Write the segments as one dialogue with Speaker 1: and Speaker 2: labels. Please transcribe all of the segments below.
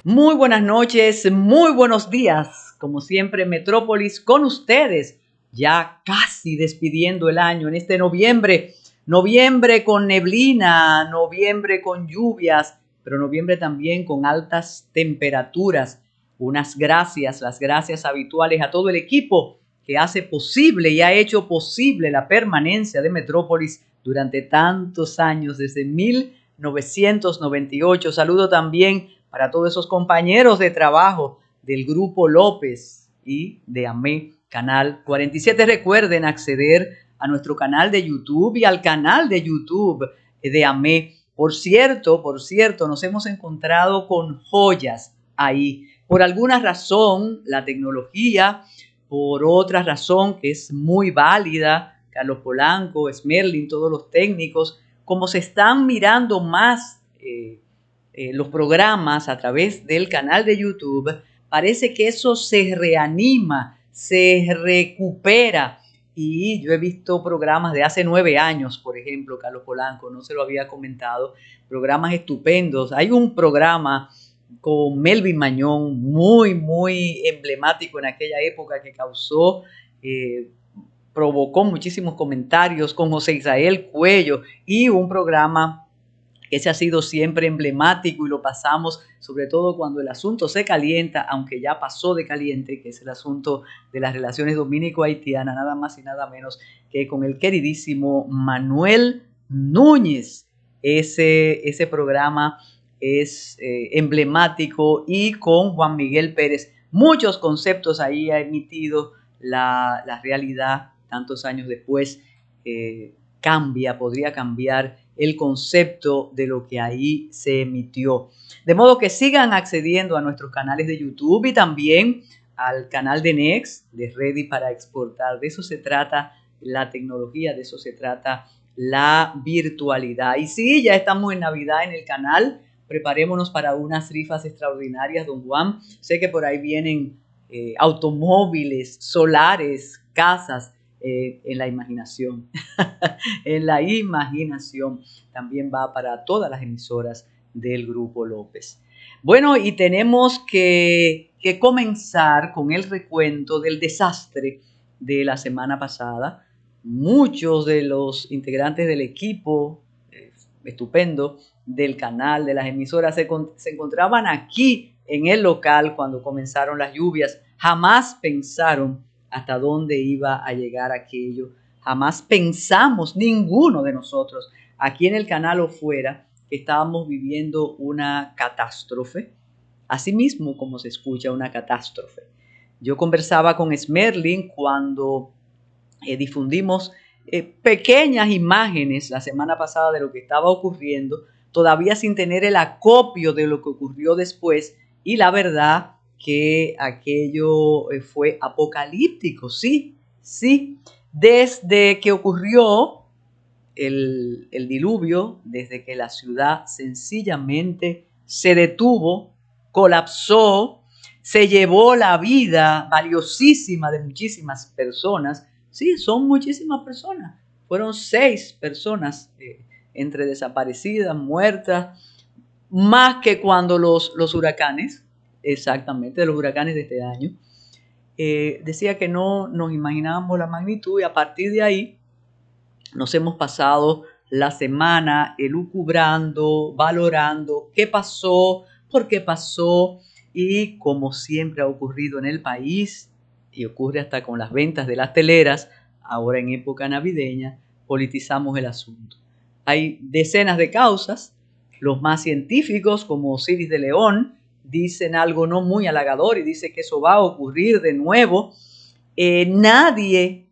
Speaker 1: Muy buenas noches, muy buenos días. Como siempre, Metrópolis con ustedes, ya casi despidiendo el año en este noviembre. Noviembre con neblina, noviembre con lluvias, pero noviembre también con altas temperaturas. Las gracias habituales a todo el equipo que hace posible y ha hecho posible la permanencia de Metrópolis durante tantos años, desde 1998. Saludo también para todos esos compañeros de trabajo del Grupo López y de AME Canal 47. Recuerden acceder a nuestro canal de YouTube y al canal de YouTube de AME. Por cierto, nos hemos encontrado con joyas ahí. Por alguna razón, la tecnología, por otra razón que es muy válida, Carlos Polanco, Smerlin, todos los técnicos, como se están mirando más los programas a través del canal de YouTube, parece que eso se reanima, se recupera. Y yo he visto programas de hace 9 años, por ejemplo, Carlos Polanco, no se lo había comentado, programas estupendos. Hay un programa con Melvin Mañón, muy emblemático en aquella época, que provocó muchísimos comentarios, con José Israel Cuello, y un programa que ese ha sido siempre emblemático y lo pasamos sobre todo cuando el asunto se calienta, aunque ya pasó de caliente, que es el asunto de las relaciones dominico-haitianas, nada más y nada menos que con el queridísimo Manuel Núñez. Ese programa es emblemático, y con Juan Miguel Pérez. Muchos conceptos ahí ha emitido la realidad tantos años después. Podría cambiar el concepto de lo que ahí se emitió. De modo que sigan accediendo a nuestros canales de YouTube y también al canal de Next, de Ready para Exportar. De eso se trata la tecnología, de eso se trata la virtualidad. Y sí, ya estamos en Navidad en el canal. Preparémonos para unas rifas extraordinarias, don Juan. Sé que por ahí vienen automóviles, solares, casas. En la imaginación. En la imaginación también va para todas las emisoras del Grupo López. Bueno, y tenemos que comenzar con el recuento del desastre de la semana pasada. Muchos de los integrantes del equipo estupendo del canal, de las emisoras, se encontraban aquí en el local cuando comenzaron las lluvias. Jamás pensaron hasta dónde iba a llegar aquello. Jamás pensamos, ninguno de nosotros, aquí en el canal o fuera, que estábamos viviendo una catástrofe. Así mismo como se escucha, una catástrofe. Yo conversaba con Smerlin cuando difundimos pequeñas imágenes la semana pasada de lo que estaba ocurriendo, todavía sin tener el acopio de lo que ocurrió después, y la verdad que aquello fue apocalíptico, sí. Desde que ocurrió el diluvio, desde que la ciudad sencillamente se detuvo, colapsó, se llevó la vida valiosísima de muchísimas personas. Sí, son muchísimas personas. Fueron 6 personas entre desaparecidas, muertas, más que cuando los huracanes, exactamente, de los huracanes de este año. Decía que no nos imaginábamos la magnitud, y a partir de ahí nos hemos pasado la semana elucubrando, valorando qué pasó, por qué pasó, y como siempre ha ocurrido en el país, y ocurre hasta con las ventas de las teleras, ahora en época navideña, politizamos el asunto. Hay decenas de causas. Los más científicos, como Osiris de León, dicen algo no muy halagador y dice que eso va a ocurrir de nuevo. Nadie,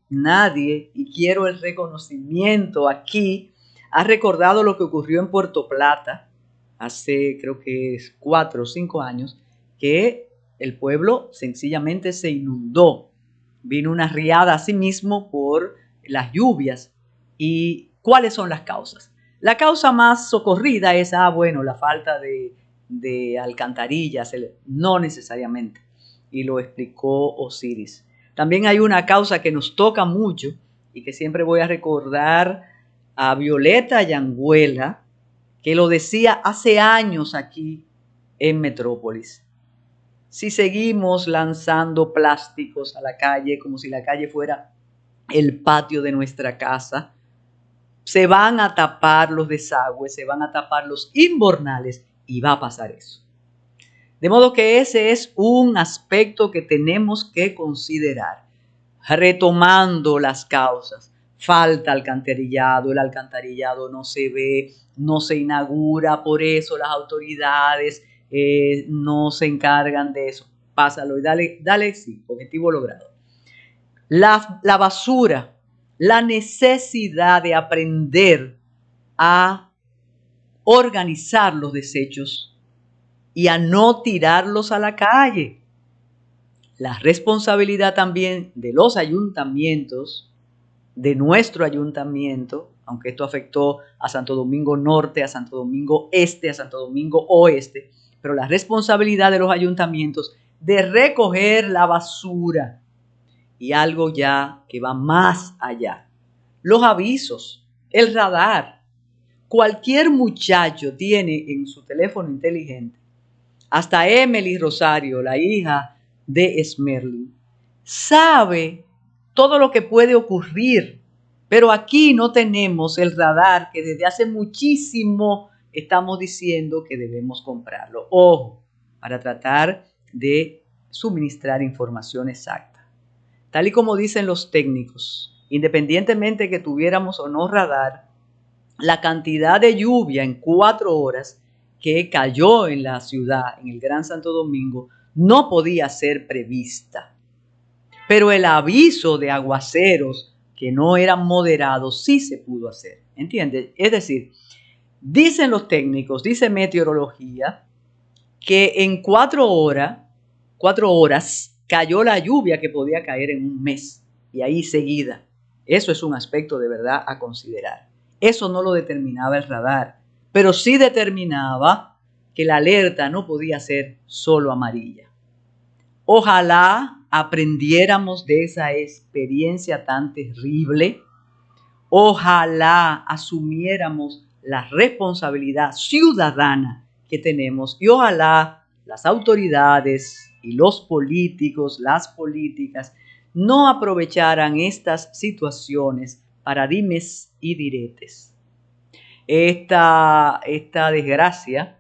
Speaker 1: y quiero el reconocimiento aquí, ha recordado lo que ocurrió en Puerto Plata hace, creo que es 4 o 5 años, que el pueblo sencillamente se inundó. Vino una riada así mismo por las lluvias. ¿Y cuáles son las causas? La causa más socorrida es, la falta de de alcantarillas, no necesariamente, y lo explicó Osiris. También hay una causa que nos toca mucho y que siempre voy a recordar a Violeta Yanguela, que lo decía hace años aquí en Metrópolis. Si seguimos lanzando plásticos a la calle como si la calle fuera el patio de nuestra casa, se van a tapar los desagües, se van a tapar los invernales y va a pasar eso. De modo que ese es un aspecto que tenemos que considerar. Retomando las causas, falta alcantarillado, el alcantarillado no se ve, no se inaugura, por eso las autoridades no se encargan de eso. Pásalo y dale, sí, objetivo logrado. La basura, la necesidad de aprender a organizar los desechos y a no tirarlos a la calle. La responsabilidad también de los ayuntamientos, de nuestro ayuntamiento, aunque esto afectó a Santo Domingo Norte, a Santo Domingo Este, a Santo Domingo Oeste, pero la responsabilidad de los ayuntamientos de recoger la basura y algo ya que va más allá. Los avisos, el radar. Cualquier muchacho tiene en su teléfono inteligente, hasta Emily Rosario, la hija de Esmerlin, sabe todo lo que puede ocurrir, pero aquí no tenemos el radar que desde hace muchísimo estamos diciendo que debemos comprarlo. Ojo, para tratar de suministrar información exacta. Tal y como dicen los técnicos, independientemente que tuviéramos o no radar, la cantidad de lluvia en 4 horas que cayó en la ciudad, en el Gran Santo Domingo, no podía ser prevista. Pero el aviso de aguaceros que no eran moderados sí se pudo hacer, ¿entiendes? Es decir, dicen los técnicos, dice meteorología, que en 4 horas cayó la lluvia que podía caer en un mes y ahí seguida. Eso es un aspecto de verdad a considerar. Eso no lo determinaba el radar, pero sí determinaba que la alerta no podía ser solo amarilla. Ojalá aprendiéramos de esa experiencia tan terrible. Ojalá asumiéramos la responsabilidad ciudadana que tenemos y ojalá las autoridades y los políticos, las políticas, no aprovecharan estas situaciones para dimes y diretes. Esta desgracia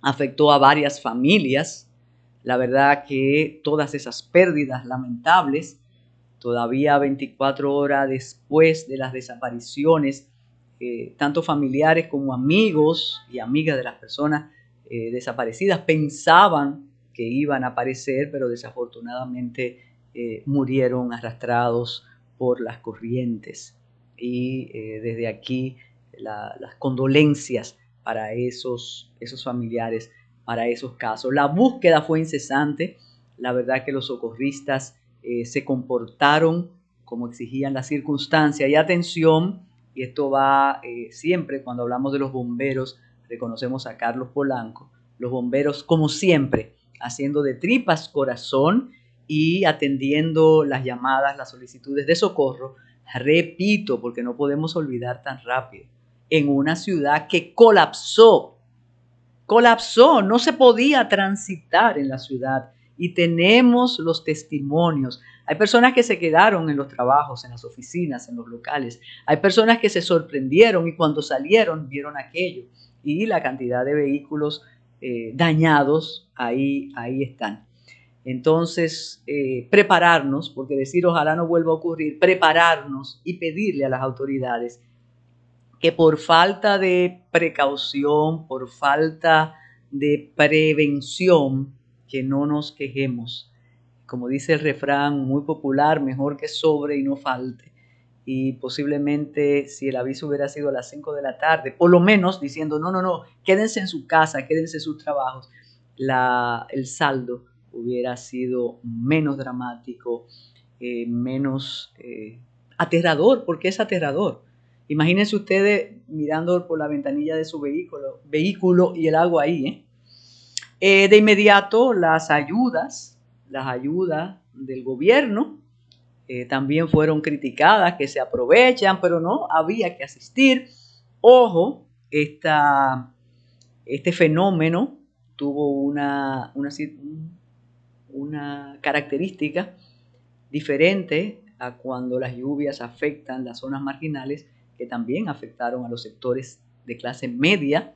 Speaker 1: afectó a varias familias. La verdad que todas esas pérdidas lamentables, todavía 24 horas después de las desapariciones, tanto familiares como amigos y amigas de las personas desaparecidas pensaban que iban a aparecer, pero desafortunadamente murieron arrastrados por las corrientes. Y desde aquí las condolencias para esos familiares, para esos casos. La búsqueda fue incesante. La verdad que los socorristas se comportaron como exigían las circunstancias. Y atención, y esto va siempre cuando hablamos de los bomberos, reconocemos a Carlos Polanco, los bomberos como siempre, haciendo de tripas corazón y atendiendo las llamadas, las solicitudes de socorro, repito, porque no podemos olvidar tan rápido, en una ciudad que colapsó, no se podía transitar en la ciudad y tenemos los testimonios. Hay personas que se quedaron en los trabajos, en las oficinas, en los locales. Hay personas que se sorprendieron y cuando salieron vieron aquello y la cantidad de vehículos dañados ahí están. Entonces, prepararnos, porque decir ojalá no vuelva a ocurrir, prepararnos y pedirle a las autoridades que por falta de precaución, por falta de prevención, que no nos quejemos. Como dice el refrán muy popular, mejor que sobre y no falte. Y posiblemente si el aviso hubiera sido a las 5 de la tarde, por lo menos diciendo no, quédense en su casa, quédense en sus trabajos, el saldo hubiera sido menos dramático, menos aterrador, porque es aterrador. Imagínense ustedes mirando por la ventanilla de su vehículo y el agua ahí, De inmediato las ayudas del gobierno también fueron criticadas, que se aprovechan, pero no, había que asistir. Ojo, este fenómeno tuvo una característica diferente a cuando las lluvias afectan las zonas marginales, que también afectaron a los sectores de clase media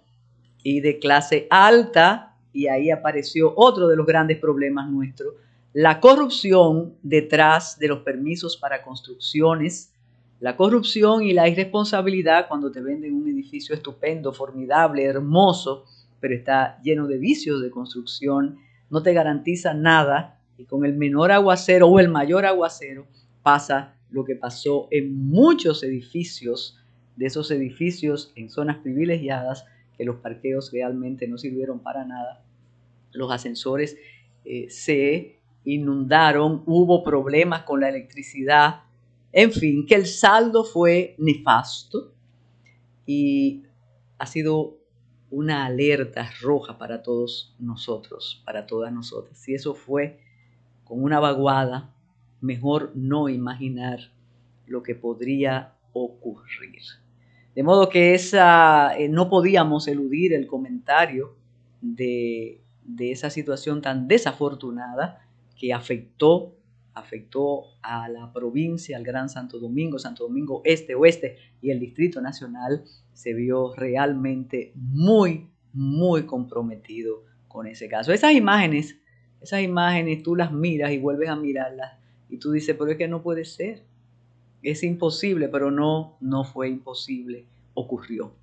Speaker 1: y de clase alta, y ahí apareció otro de los grandes problemas nuestros, la corrupción detrás de los permisos para construcciones, la corrupción y la irresponsabilidad cuando te venden un edificio estupendo, formidable, hermoso, pero está lleno de vicios de construcción, no te garantiza nada, y con el menor aguacero o el mayor aguacero pasa lo que pasó en muchos edificios, de esos edificios en zonas privilegiadas, que los parqueos realmente no sirvieron para nada. Los ascensores se inundaron, hubo problemas con la electricidad, en fin, que el saldo fue nefasto y ha sido una alerta roja para todos nosotros, para todas nosotras. Si eso fue con una vaguada, mejor no imaginar lo que podría ocurrir. De modo que no podíamos eludir el comentario de esa situación tan desafortunada que afectó a la provincia, al Gran Santo Domingo Este, Oeste y el Distrito Nacional. Se vio realmente muy, muy comprometido con ese caso. Esas imágenes tú las miras y vuelves a mirarlas y tú dices, pero es que no puede ser. Es imposible, pero no fue imposible, ocurrió.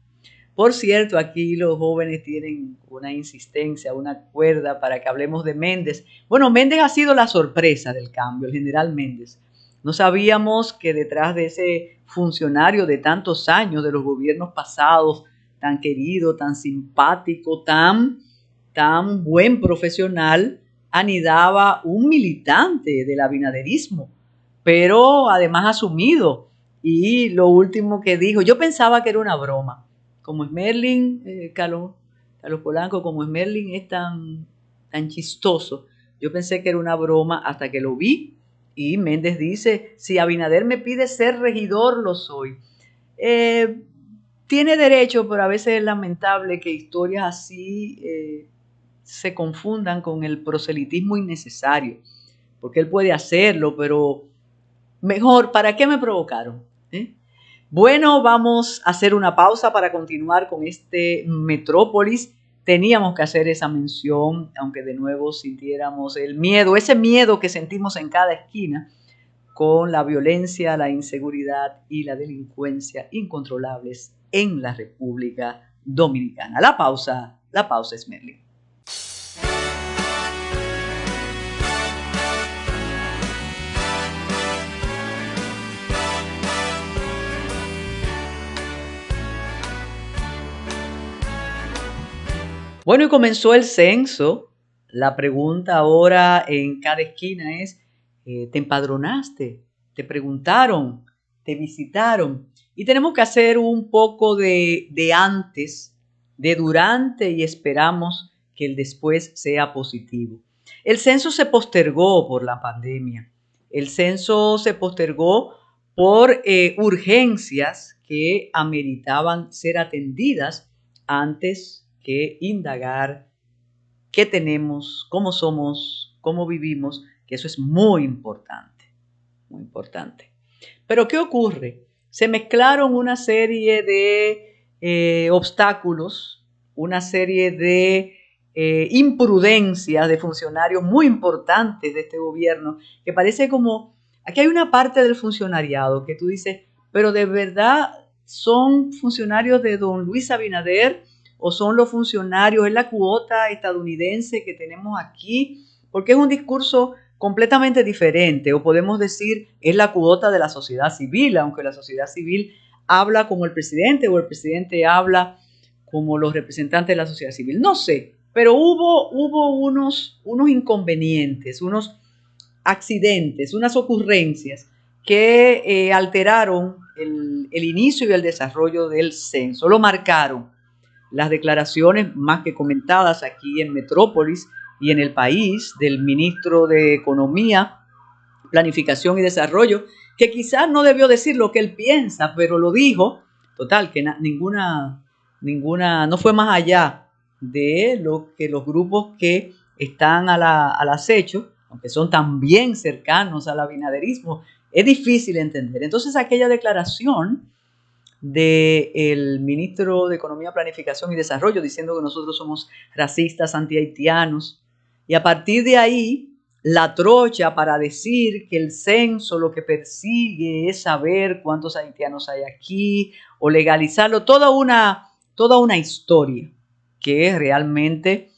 Speaker 1: Por cierto, aquí los jóvenes tienen una insistencia, una cuerda para que hablemos de Méndez. Bueno, Méndez ha sido la sorpresa del cambio, el general Méndez. No sabíamos que detrás de ese funcionario de tantos años, de los gobiernos pasados, tan querido, tan simpático, tan buen profesional, anidaba un militante del abinaderismo, pero además asumido. Y lo último que dijo, yo pensaba que era una broma. Como Smerling, Carlos Polanco, como Smerling es tan chistoso, yo pensé que era una broma hasta que lo vi. Y Méndez dice, si Abinader me pide ser regidor, lo soy. Tiene derecho, pero a veces es lamentable que historias así se confundan con el proselitismo innecesario, porque él puede hacerlo, pero mejor, ¿para qué me provocaron? Bueno, vamos a hacer una pausa para continuar con este Metrópolis. Teníamos que hacer esa mención, aunque de nuevo sintiéramos el miedo, ese miedo que sentimos en cada esquina con la violencia, la inseguridad y la delincuencia incontrolables en la República Dominicana. La pausa es Merlin. Bueno, y comenzó el censo. La pregunta ahora en cada esquina es, ¿te empadronaste? ¿Te preguntaron? ¿Te visitaron? Y tenemos que hacer un poco de antes, de durante, y esperamos que el después sea positivo. El censo se postergó por la pandemia. El censo se postergó por urgencias que ameritaban ser atendidas antes que indagar qué tenemos, cómo somos, cómo vivimos, que eso es muy importante, muy importante. Pero ¿qué ocurre? Se mezclaron una serie de obstáculos, una serie de imprudencias de funcionarios muy importantes de este gobierno, que parece como, aquí hay una parte del funcionariado que tú dices, pero de verdad son funcionarios de don Luis Abinader, o son los funcionarios, es la cuota estadounidense que tenemos aquí, porque es un discurso completamente diferente, o podemos decir es la cuota de la sociedad civil, aunque la sociedad civil habla como el presidente o el presidente habla como los representantes de la sociedad civil. No sé, pero hubo unos inconvenientes, unos accidentes, unas ocurrencias que alteraron el inicio y el desarrollo del censo, lo marcaron. las declaraciones más que comentadas aquí en Metrópolis y en El País del ministro de Economía, Planificación y Desarrollo, que quizás no debió decir lo que él piensa, pero lo dijo. Total, que ninguna, no fue más allá de lo que los grupos que están al acecho, aunque son también cercanos al abinaderismo, es difícil entender. Entonces aquella declaración del ministro de Economía, Planificación y Desarrollo diciendo que nosotros somos racistas, anti-haitianos, y a partir de ahí la trocha para decir que el censo lo que persigue es saber cuántos haitianos hay aquí o legalizarlo, toda una historia que realmente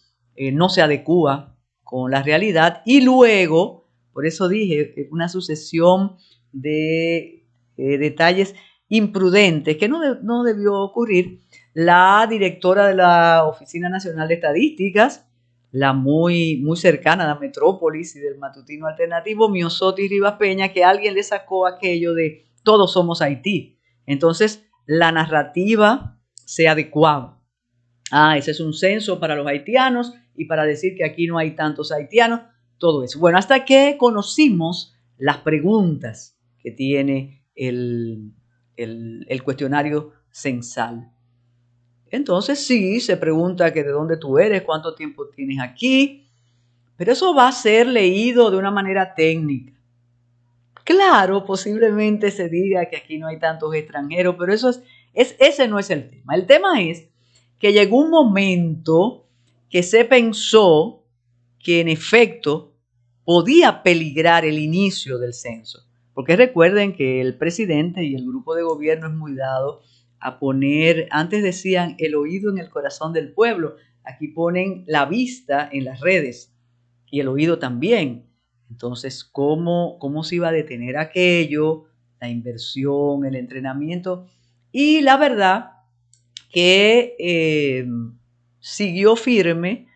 Speaker 1: no se adecua con la realidad. Y luego, por eso dije, una sucesión de detalles imprudentes que no debió ocurrir. La directora de la Oficina Nacional de Estadísticas, la muy cercana a la Metrópolis y del matutino alternativo, Miosotis Rivas Peña, que alguien le sacó aquello de todos somos Haití. Entonces la narrativa se adecuaba. Ese es un censo para los haitianos y para decir que aquí no hay tantos haitianos, todo eso. Bueno, hasta que conocimos las preguntas que tiene el cuestionario censal. Entonces sí, se pregunta que de dónde tú eres, cuánto tiempo tienes aquí, pero eso va a ser leído de una manera técnica. Claro, posiblemente se diga que aquí no hay tantos extranjeros, pero ese no es el tema. El tema es que llegó un momento que se pensó que en efecto podía peligrar el inicio del censo. Porque recuerden que el presidente y el grupo de gobierno es muy dado a poner, antes decían el oído en el corazón del pueblo, aquí ponen la vista en las redes y el oído también. Entonces, ¿cómo se iba a detener aquello? La inversión, el entrenamiento. Y la verdad que siguió firme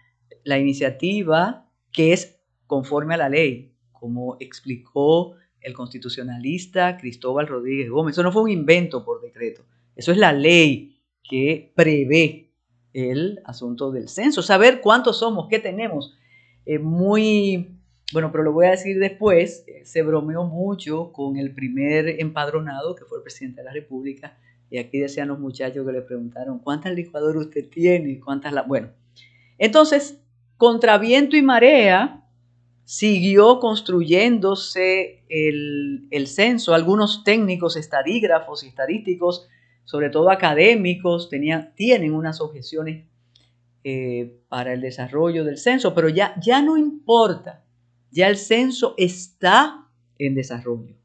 Speaker 1: la iniciativa que es conforme a la ley, como explicó el constitucionalista Cristóbal Rodríguez Gómez. Eso no fue un invento por decreto, eso es la ley que prevé el asunto del censo, saber cuántos somos, qué tenemos. Bueno, pero lo voy a decir después, se bromeó mucho con el primer empadronado, que fue el presidente de la República, y aquí decían los muchachos que le preguntaron, ¿cuántas licuadoras usted tiene? Bueno, entonces, contra viento y marea, siguió construyéndose el censo. Algunos técnicos, estadígrafos y estadísticos, sobre todo académicos, tienen unas objeciones para el desarrollo del censo, pero ya no importa, ya el censo está en desarrollo,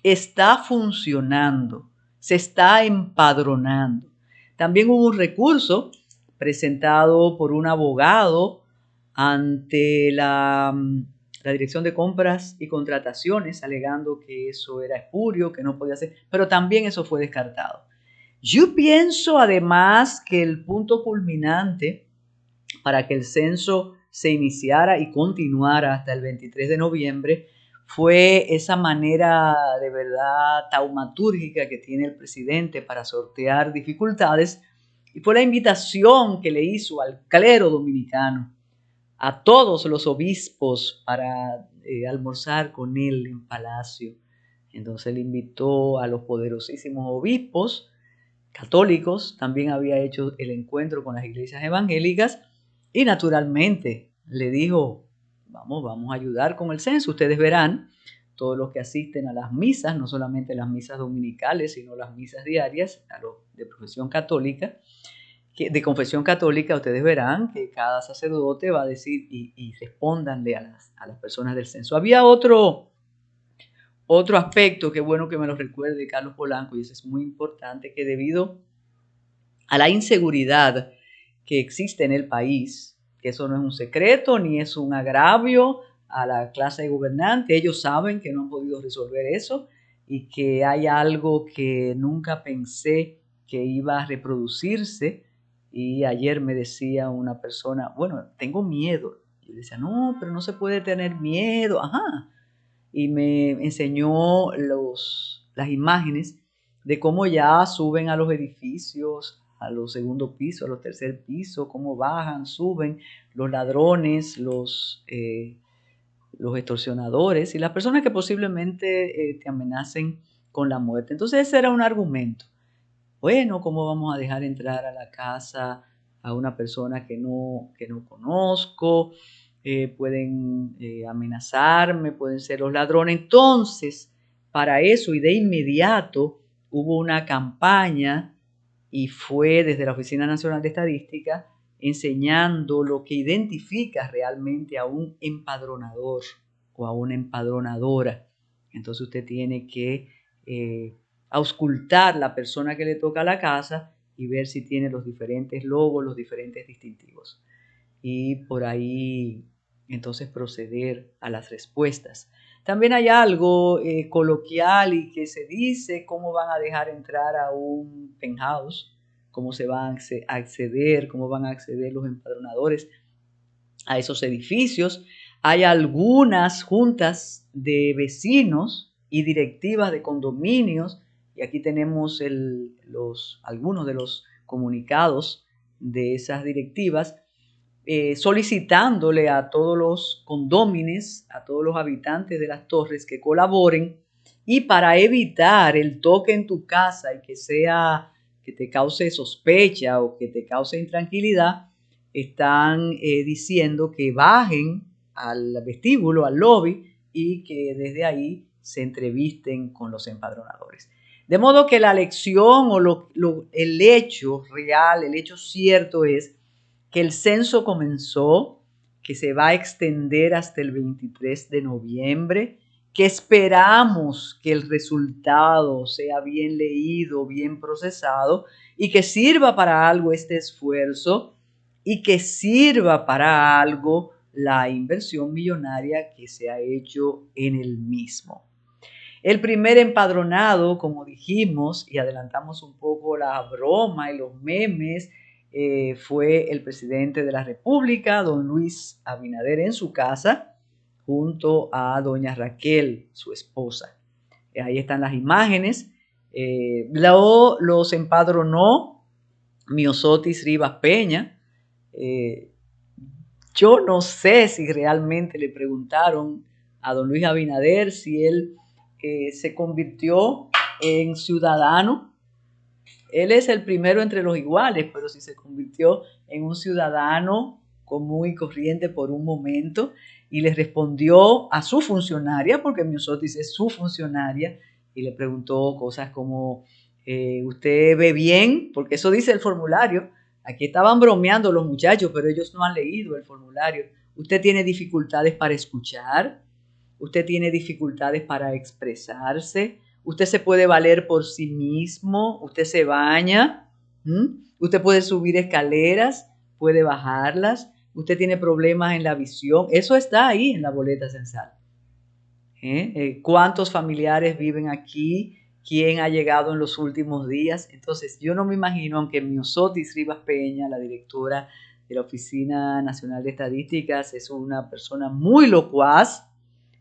Speaker 1: está funcionando, se está empadronando. También hubo un recurso presentado por un abogado ante la Dirección de Compras y Contrataciones, alegando que eso era espurio, que no podía ser, pero también eso fue descartado. Yo pienso además que el punto culminante para que el censo se iniciara y continuara hasta el 23 de noviembre fue esa manera de verdad taumatúrgica que tiene el presidente para sortear dificultades, y fue la invitación que le hizo al clero dominicano, a todos los obispos, para almorzar con él en Palacio. Entonces le invitó a los poderosísimos obispos católicos, también había hecho el encuentro con las iglesias evangélicas y naturalmente le dijo, vamos a ayudar con el censo. Ustedes verán, todos los que asisten a las misas, no solamente las misas dominicales, sino las misas diarias, a los de profesión católica, de confesión católica, ustedes verán que cada sacerdote va a decir y respóndanle a las personas del censo. Había otro aspecto, que bueno que me lo recuerde Carlos Polanco, y eso es muy importante, que debido a la inseguridad que existe en el país, que eso no es un secreto ni es un agravio a la clase gobernante, ellos saben que no han podido resolver eso y que hay algo que nunca pensé que iba a reproducirse. Y ayer me decía una persona, bueno, tengo miedo. Y yo decía, no, pero no se puede tener miedo. Ajá. Y me enseñó las imágenes de cómo ya suben a los edificios a los segundo piso, a los tercer piso, cómo bajan, suben los ladrones, los extorsionadores y las personas que posiblemente te amenacen con la muerte. Entonces ese era un argumento. Bueno, ¿cómo vamos a dejar entrar a la casa a una persona que no conozco? Pueden amenazarme, pueden ser los ladrones. Entonces, para eso y de inmediato hubo una campaña y fue desde la Oficina Nacional de Estadística enseñando lo que identifica realmente a un empadronador o a una empadronadora. Entonces usted tiene que auscultar la persona que le toca la casa y ver si tiene los diferentes logos, los diferentes distintivos. Y por ahí entonces proceder a las respuestas. También hay algo coloquial y que se dice cómo van a dejar entrar a un penthouse, cómo se van a acceder, cómo van a acceder los empadronadores a esos edificios. Hay algunas juntas de vecinos y directivas de condominios, y aquí tenemos algunos de los comunicados de esas directivas, solicitándole a todos los condóminos, a todos los habitantes de las torres que colaboren, y para evitar el toque en tu casa y que te cause sospecha o que te cause intranquilidad, están diciendo que bajen al vestíbulo, al lobby, y que desde ahí se entrevisten con los empadronadores. De modo que la lección o el hecho real, el hecho cierto es que el censo comenzó, que se va a extender hasta el 23 de noviembre, que esperamos que el resultado sea bien leído, bien procesado y que sirva para algo este esfuerzo y que sirva para algo la inversión millonaria que se ha hecho en el mismo. El primer empadronado, como dijimos, y adelantamos un poco la broma y los memes, fue el presidente de la República, don Luis Abinader, en su casa, junto a doña Raquel, su esposa. Ahí están las imágenes. Los empadronó Miosotis Rivas Peña. Yo no sé si realmente le preguntaron a don Luis Abinader si él se convirtió en ciudadano. Él es el primero entre los iguales, pero si se convirtió en un ciudadano común y corriente por un momento, y le respondió a su funcionaria, porque Miosotis es su funcionaria, y le preguntó cosas como, ¿usted ve bien? Porque eso dice el formulario. Aquí estaban bromeando los muchachos, pero ellos no han leído el formulario. ¿Usted tiene dificultades para escuchar? ¿Usted tiene dificultades para expresarse? ¿Usted se puede valer por sí mismo? ¿Usted se baña? ¿Usted puede subir escaleras? ¿Puede bajarlas? ¿Usted tiene problemas en la visión? Eso está ahí en la boleta censal. ¿Cuántos familiares viven aquí? ¿Quién ha llegado en los últimos días? Entonces, yo no me imagino, aunque Miosotis Rivas Peña, la directora de la Oficina Nacional de Estadísticas, es una persona muy locuaz,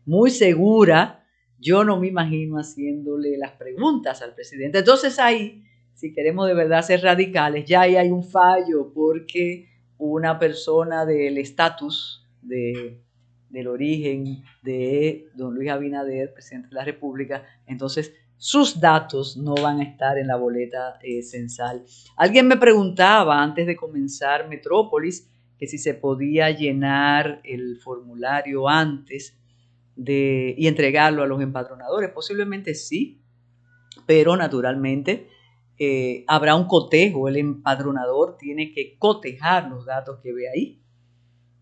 Speaker 1: muy segura, yo no me imagino haciéndole las preguntas al presidente. Entonces ahí, si queremos de verdad ser radicales, ya ahí hay un fallo porque una persona del estatus del origen de don Luis Abinader, presidente de la República, entonces sus datos no van a estar en la boleta censal. Alguien me preguntaba antes de comenzar Metrópolis que si se podía llenar el formulario antes y entregarlo a los empadronadores. Posiblemente sí, pero naturalmente habrá un cotejo. El empadronador tiene que cotejar los datos que ve ahí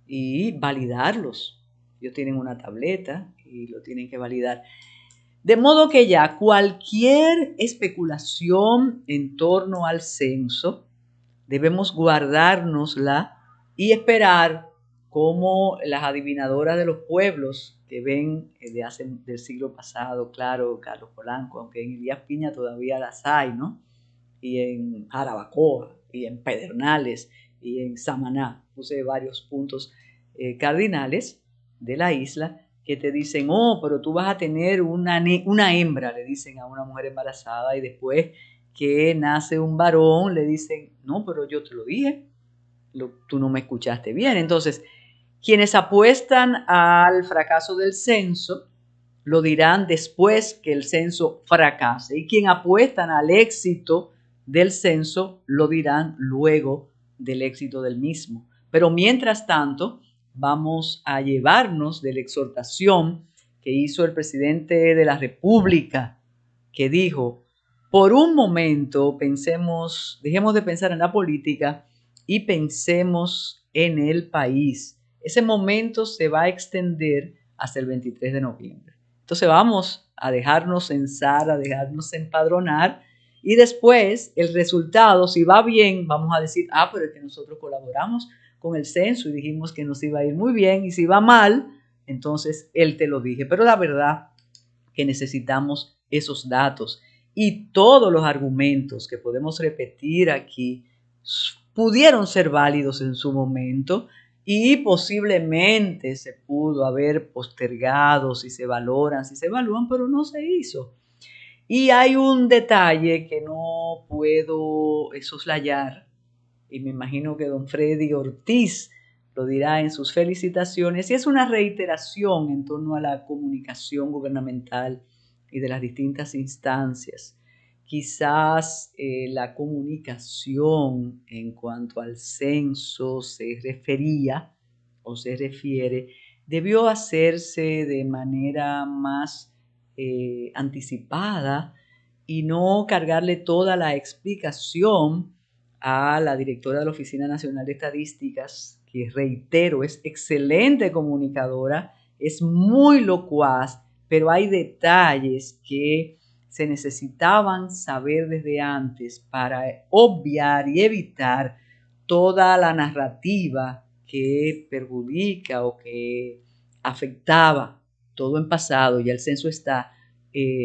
Speaker 1: y validarlos. Ellos tienen una tableta y lo tienen que validar. De modo que ya cualquier especulación en torno al censo debemos guardárnosla y esperar como las adivinadoras de los pueblos que ven del siglo pasado, claro, Carlos Polanco, aunque en Elías Piña todavía las hay, ¿no? Y en Jarabacoa, y en Pedernales, y en Samaná, puse varios puntos cardinales de la isla que te dicen, oh, pero tú vas a tener una hembra, le dicen a una mujer embarazada, y después que nace un varón, le dicen, no, pero yo te lo dije, tú no me escuchaste bien. Entonces, quienes apuestan al fracaso del censo lo dirán después que el censo fracase, y quien apuestan al éxito del censo lo dirán luego del éxito del mismo. Pero mientras tanto, vamos a llevarnos de la exhortación que hizo el presidente de la República, que dijo, por un momento pensemos, dejemos de pensar en la política y pensemos en el país. Ese momento se va a extender hasta el 23 de noviembre. Entonces vamos a dejarnos censar, a dejarnos empadronar, y después el resultado, si va bien, vamos a decir, pero es que nosotros colaboramos con el censo y dijimos que nos iba a ir muy bien, y si va mal, entonces él te lo dije. Pero la verdad que necesitamos esos datos, y todos los argumentos que podemos repetir aquí pudieron ser válidos en su momento, y posiblemente se pudo haber postergado si se valoran, si se evalúan, pero no se hizo. Y hay un detalle que no puedo soslayar, y me imagino que don Freddy Ortiz lo dirá en sus felicitaciones, y es una reiteración en torno a la comunicación gubernamental y de las distintas instancias. Quizás la comunicación en cuanto al censo se refería o se refiere, debió hacerse de manera más anticipada, y no cargarle toda la explicación a la directora de la Oficina Nacional de Estadísticas, que reitero, es excelente comunicadora, es muy locuaz, pero hay detalles que se necesitaban saber desde antes para obviar y evitar toda la narrativa que perjudica o que afectaba todo en pasado. Ya el censo está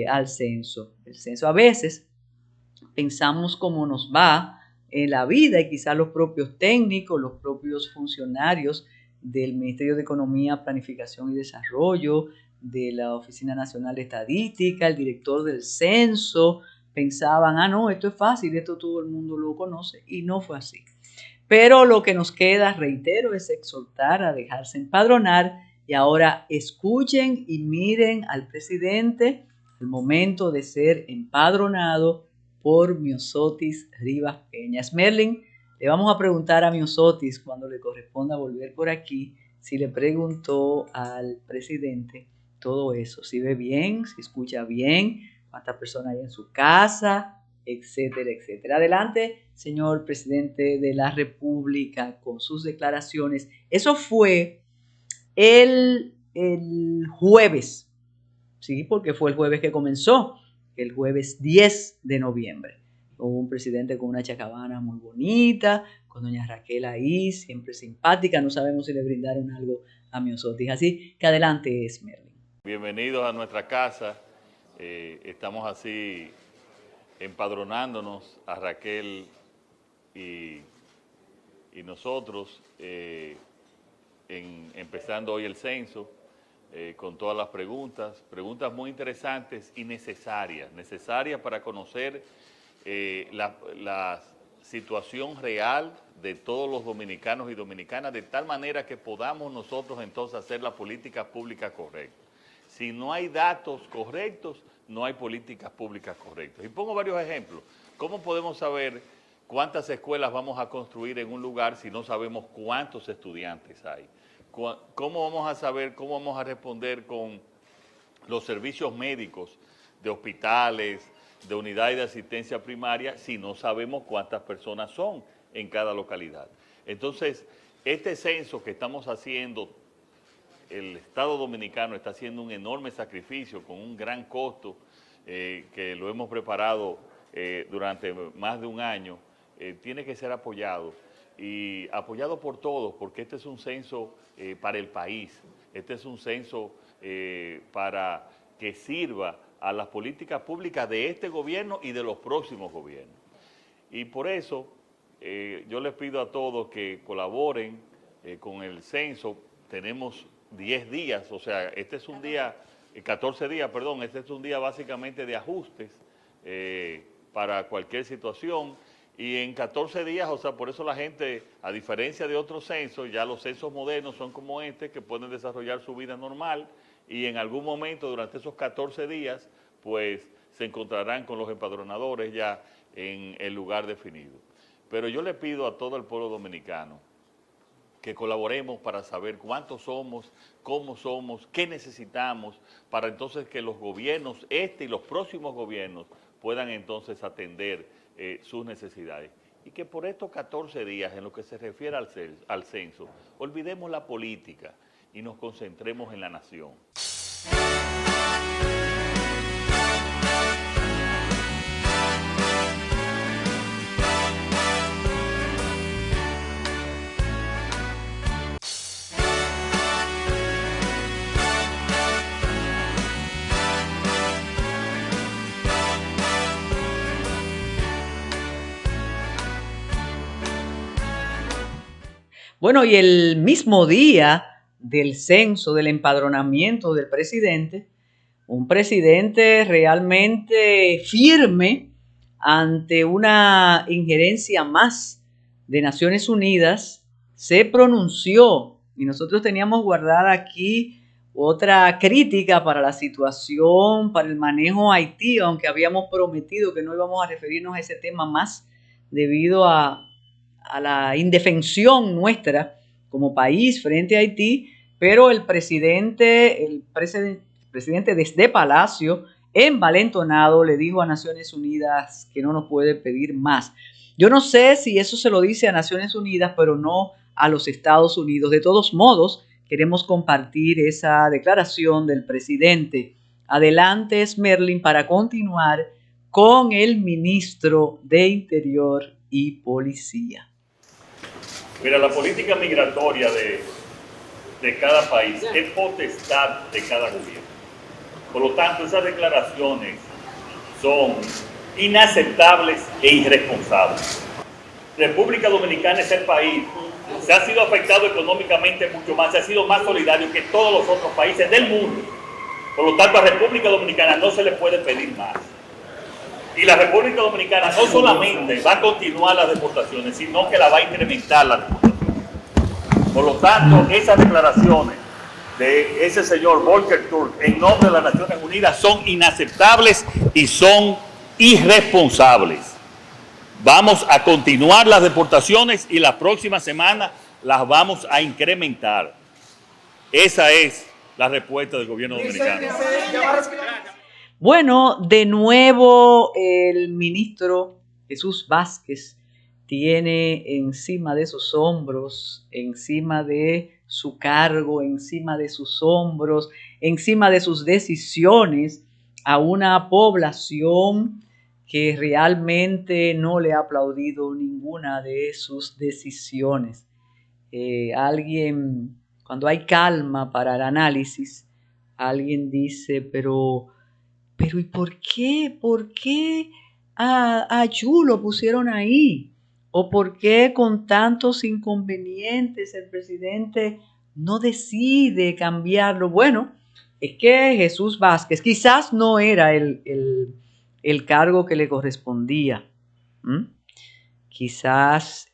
Speaker 1: al censo. El censo a veces pensamos cómo nos va en la vida, y quizás los propios técnicos, los propios funcionarios del Ministerio de Economía, Planificación y Desarrollo, de la Oficina Nacional de Estadística, el director del censo, pensaban, no, esto es fácil, esto todo el mundo lo conoce, y no fue así. Pero lo que nos queda, reitero, es exhortar a dejarse empadronar, y ahora escuchen y miren al presidente al momento de ser empadronado por Miosotis Rivas Peña. Merlin, le vamos a preguntar a Miosotis cuando le corresponda volver por aquí, si le preguntó al presidente todo eso, si ve bien, si escucha bien, cuántas personas hay en su casa, etcétera, etcétera. Adelante, señor presidente de la República, con sus declaraciones. Eso fue el jueves, ¿sí? Porque fue el jueves que comenzó, el jueves 10 de noviembre. Hubo un presidente con una chacabana muy bonita, con doña Raquel ahí, siempre simpática. No sabemos si le brindaron algo a Miosotis. Así que adelante, Merlin.
Speaker 2: Bienvenidos a nuestra casa. Estamos así empadronándonos a Raquel y nosotros, empezando hoy el censo, con todas las preguntas muy interesantes y necesarias para conocer la situación real de todos los dominicanos y dominicanas, de tal manera que podamos nosotros entonces hacer la política pública correcta. Si no hay datos correctos, no hay políticas públicas correctas. Y pongo varios ejemplos. ¿Cómo podemos saber cuántas escuelas vamos a construir en un lugar si no sabemos cuántos estudiantes hay? ¿Cómo vamos a saber, cómo vamos a responder con los servicios médicos de hospitales, de unidades de asistencia primaria, si no sabemos cuántas personas son en cada localidad? Entonces, este censo que estamos haciendo, el Estado Dominicano está haciendo un enorme sacrificio con un gran costo, que lo hemos preparado durante más de un año, tiene que ser apoyado, y apoyado por todos, porque este es un censo para el país, este es un censo para que sirva a las políticas públicas de este gobierno y de los próximos gobiernos. Y por eso yo les pido a todos que colaboren con el censo. Tenemos 10 días, o sea, este es un día, 14 días, perdón, este es un día básicamente de ajustes para cualquier situación. Y en 14 días, o sea, por eso la gente, a diferencia de otros censos, ya los censos modernos son como este, que pueden desarrollar su vida normal y en algún momento durante esos 14 días, pues se encontrarán con los empadronadores ya en el lugar definido. Pero yo le pido a todo el pueblo dominicano que colaboremos para saber cuántos somos, cómo somos, qué necesitamos, para entonces que los gobiernos, este y los próximos gobiernos, puedan entonces atender sus necesidades. Y que por estos 14 días, en lo que se refiere al censo, olvidemos la política y nos concentremos en la nación.
Speaker 1: Bueno, y el mismo día del censo, del empadronamiento del presidente, un presidente realmente firme ante una injerencia más de Naciones Unidas, se pronunció, y nosotros teníamos guardada aquí otra crítica para la situación, para el manejo Haití, aunque habíamos prometido que no íbamos a referirnos a ese tema más debido a la indefensión nuestra como país frente a Haití, pero el presidente desde Palacio, envalentonado, le dijo a Naciones Unidas que no nos puede pedir más. Yo no sé si eso se lo dice a Naciones Unidas, pero no a los Estados Unidos. De todos modos, queremos compartir esa declaración del presidente. Adelante, Smerlin, para continuar con el ministro de Interior y Policía.
Speaker 2: Mira, la política migratoria de cada país es potestad de cada gobierno. Por lo tanto, esas declaraciones son inaceptables e irresponsables. República Dominicana es el país, se ha sido afectado económicamente mucho más, se ha sido más solidario que todos los otros países del mundo. Por lo tanto, a República Dominicana no se le puede pedir más. Y la República Dominicana no solamente va a continuar las deportaciones, sino que la va a incrementar las deportaciones. Por lo tanto, esas declaraciones de ese señor Volker Turk en nombre de las Naciones Unidas son inaceptables y son irresponsables. Vamos a continuar las deportaciones y la próxima semana las vamos a incrementar. Esa es la respuesta del gobierno dominicano.
Speaker 1: Bueno, de nuevo el ministro Jesús Vázquez tiene encima de sus hombros, encima de su cargo, encima de sus hombros, encima de sus decisiones a una población que realmente no le ha aplaudido ninguna de sus decisiones. Cuando hay calma para el análisis, alguien dice, pero ¿y por qué? ¿Por qué a Yu lo pusieron ahí? ¿O por qué con tantos inconvenientes el presidente no decide cambiarlo? Bueno, es que Jesús Vázquez quizás no era el cargo que le correspondía. Quizás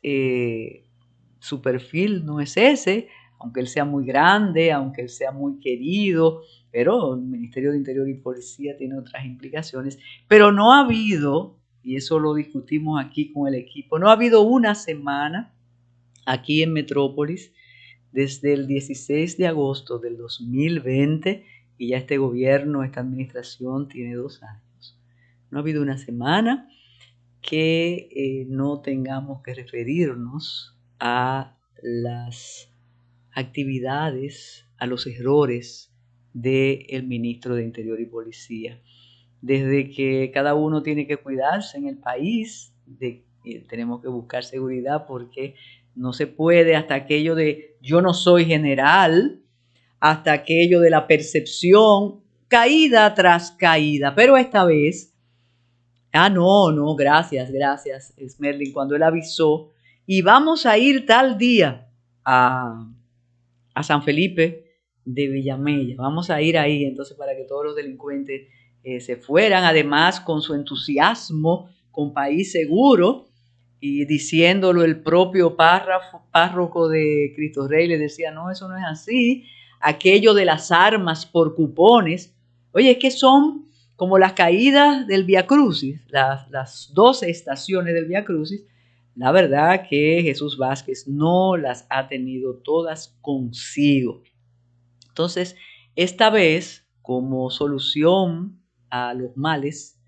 Speaker 1: su perfil no es ese, aunque él sea muy grande, aunque él sea muy querido, pero el Ministerio de Interior y Policía tiene otras implicaciones. Pero no ha habido, y eso lo discutimos aquí con el equipo, no ha habido una semana aquí en Metrópolis desde el 16 de agosto del 2020, y ya este gobierno, esta administración tiene 2 años. No ha habido una semana que no tengamos que referirnos a las actividades, a los errores del ministro de Interior y Policía. Desde que cada uno tiene que cuidarse en el país, tenemos que buscar seguridad porque no se puede, hasta aquello de yo no soy general, hasta aquello de la percepción, caída tras caída. Pero esta vez, no, gracias, Smerlin, cuando él avisó, y vamos a ir tal día a San Felipe de Villamella, vamos a ir ahí, entonces para que todos los delincuentes se fueran, además con su entusiasmo con País Seguro, y diciéndolo el propio párroco de Cristo Rey le decía, no, eso no es así, aquello de las armas por cupones, oye, es que son como las caídas del Vía Crucis, las 12 estaciones del Vía Crucis. La verdad que Jesús Vázquez no las ha tenido todas consigo. Entonces, esta vez, como solución a los males,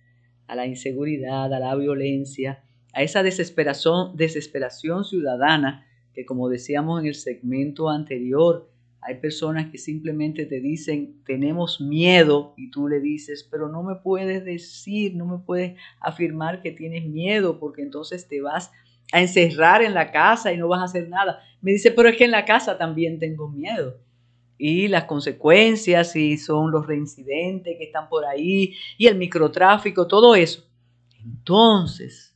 Speaker 1: a la inseguridad, a la violencia, a esa desesperación ciudadana, que como decíamos en el segmento anterior, hay personas que simplemente te dicen, tenemos miedo, y tú le dices, pero no me puedes decir, no me puedes afirmar que tienes miedo, porque entonces te vas a encerrar en la casa y no vas a hacer nada. Me dice, pero es que en la casa también tengo miedo. Y las consecuencias, y son los reincidentes que están por ahí, y el microtráfico, todo eso. Entonces,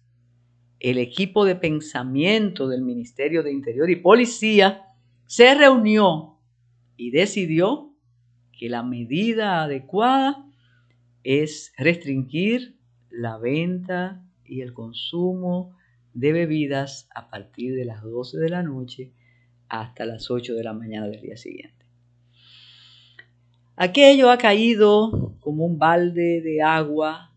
Speaker 1: el equipo de pensamiento del Ministerio de Interior y Policía se reunió y decidió que la medida adecuada es restringir la venta y el consumo de bebidas a partir de las 12 de la noche hasta las 8 de la mañana del día siguiente. Aquello ha caído como un balde de agua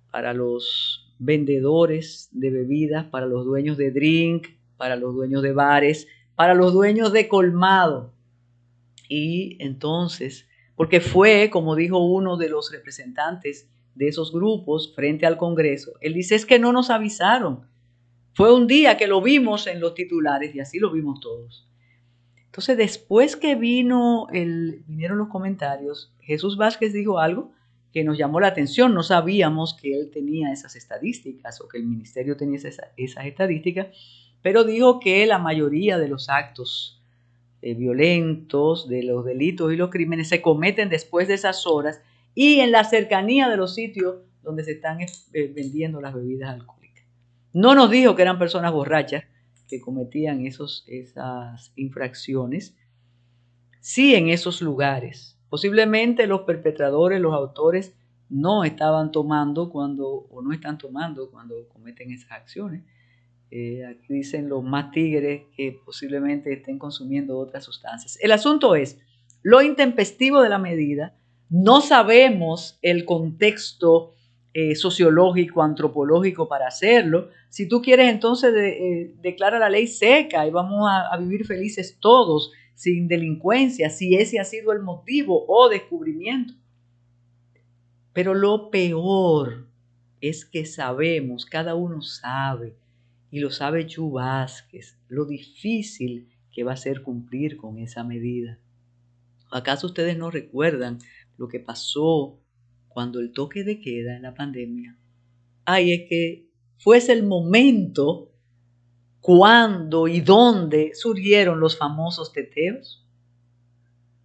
Speaker 1: para los vendedores de bebidas, para los dueños de drink, para los dueños de bares, para los dueños de colmado. Y entonces, porque fue, como dijo uno de los representantes de esos grupos frente al Congreso, él dice, es que no nos avisaron. Fue un día que lo vimos en los titulares y así lo vimos todos. Entonces, después que vinieron los comentarios, Jesús Vázquez dijo algo que nos llamó la atención. No sabíamos que él tenía esas estadísticas o que el ministerio tenía esas estadísticas, pero dijo que la mayoría de los actos violentos, de los delitos y los crímenes se cometen después de esas horas y en la cercanía de los sitios donde se están vendiendo las bebidas alcohólicas. No nos dijo que eran personas borrachas que cometían esas infracciones, sí en esos lugares. Posiblemente los perpetradores, los autores, no estaban tomando o no están tomando cuando cometen esas acciones. Aquí dicen los más tigres que posiblemente estén consumiendo otras sustancias. El asunto es lo intempestivo de la medida. No sabemos el contexto sociológico, antropológico para hacerlo. Si tú quieres, entonces declara la ley seca y vamos a vivir felices todos, sin delincuencia, si ese ha sido el motivo o descubrimiento. Pero lo peor es que sabemos, cada uno sabe, y lo sabe Chu Vázquez, lo difícil que va a ser cumplir con esa medida. ¿Acaso ustedes no recuerdan lo que pasó cuando el toque de queda en la pandemia? Ay, es que fuese el momento cuando y dónde surgieron los famosos teteos,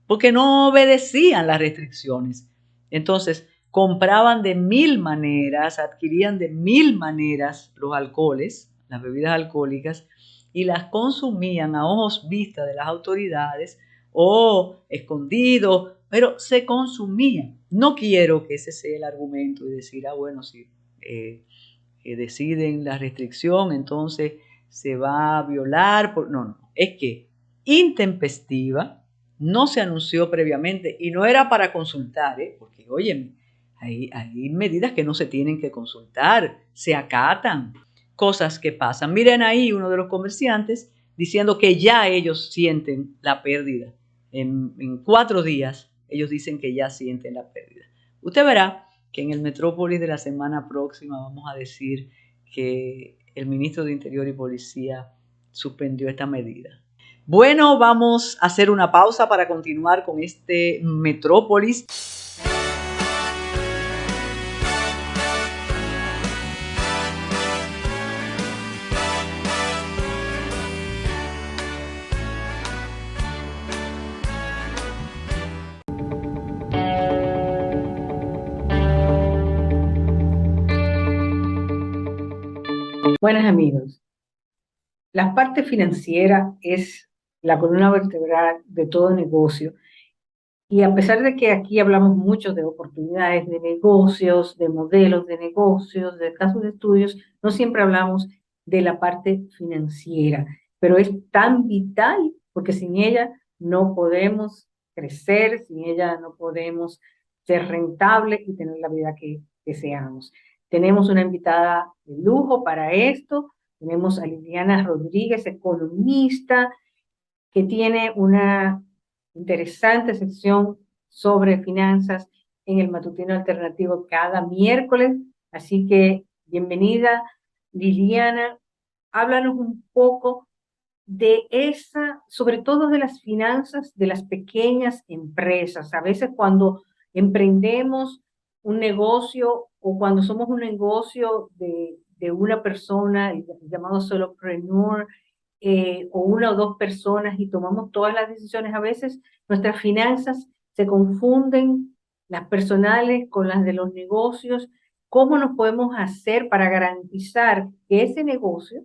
Speaker 1: porque no obedecían las restricciones. Entonces, compraban de 1000 maneras, adquirían de 1000 maneras los alcoholes, las bebidas alcohólicas, y las consumían a ojos vistas de las autoridades o escondidos, pero se consumían. No quiero que ese sea el argumento y decir, bueno, si deciden la restricción, entonces se va a violar. No, es que intempestiva, no se anunció previamente y no era para consultar, porque oye, hay medidas que no se tienen que consultar, se acatan, cosas que pasan. Miren ahí uno de los comerciantes diciendo que ya ellos sienten la pérdida. En 4 días ellos dicen que ya sienten la pérdida. Usted verá que en el Metrópolis de la semana próxima vamos a decir que el ministro de Interior y Policía suspendió esta medida. Bueno, vamos a hacer una pausa para continuar con este Metrópolis.
Speaker 3: Buenas amigos, la parte financiera es la columna vertebral de todo negocio Y a pesar de que aquí hablamos mucho de oportunidades de negocios, de modelos de negocios, de casos de estudios, no siempre hablamos de la parte financiera, pero es tan vital porque sin ella no podemos crecer, sin ella no podemos ser rentables y tener la vida que deseamos. Tenemos una invitada de lujo para esto, tenemos a Liliana Rodríguez, economista, que tiene una interesante sección sobre finanzas en el Matutino Alternativo cada miércoles. Así que bienvenida, Liliana. Háblanos un poco de esa, sobre todo de las finanzas de las pequeñas empresas. A veces cuando emprendemos un negocio o cuando somos un negocio de una persona, el llamado solopreneur, o una o dos personas y tomamos todas las decisiones, a veces nuestras finanzas se confunden, las personales con las de los negocios. ¿Cómo nos podemos hacer para garantizar que ese negocio